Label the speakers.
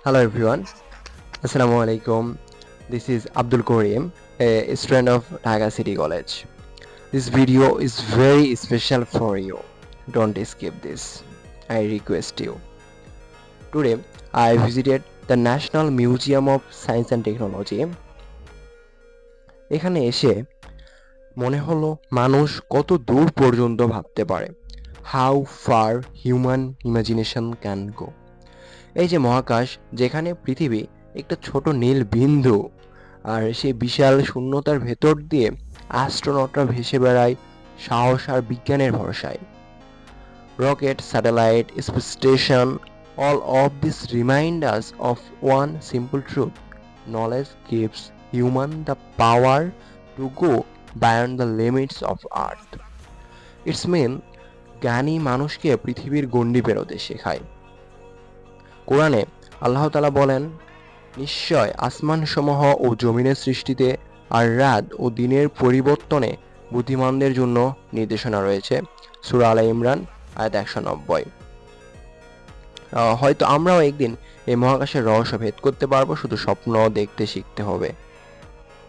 Speaker 1: Hello everyone, Assalamu alaikum. This is Abdul Karim, a student of Dhaka City College. This video is very special for you. Don't skip this. I request you. Today, I visited the National Museum of Science and Technology. এখানে এসে মনে হলো মানুষ কত দূর পর্যন্ত ভাবতে পারে। How far human imagination can go. এই যে মহাকাশ, যেখানে পৃথিবী একটা ছোট নীল বিন্দু, আর সেই বিশাল শূন্যতার ভেতর দিয়ে অ্যাস্ট্রোনটরা ভেসে বেড়ায় সাহস আর বিজ্ঞানের ভরসায়। Rocket, satellite, space station, all of this remind us of one simple truth: knowledge gives human the power to go beyond the limits of Earth. It's mean, জ্ঞানী মানুষকে পৃথিবীর গণ্ডি পেরোতে শেখায়। কোরআনে আল্লাহ তাআলা বলেন, নিশ্চয় আসমানসমূহ ও জমিনের সৃষ্টিতে আর রাত ও দিনের পরিবর্তনে বুদ্ধিমানদের জন্য নির্দেশনা রয়েছে। সূরা আলে ইমরান আয়াত 190। হয়তো আমরাও একদিন এই মহাকাশের রহস্য ভেদ করতে পারবো, শুধু স্বপ্ন দেখতে শিখতে হবে।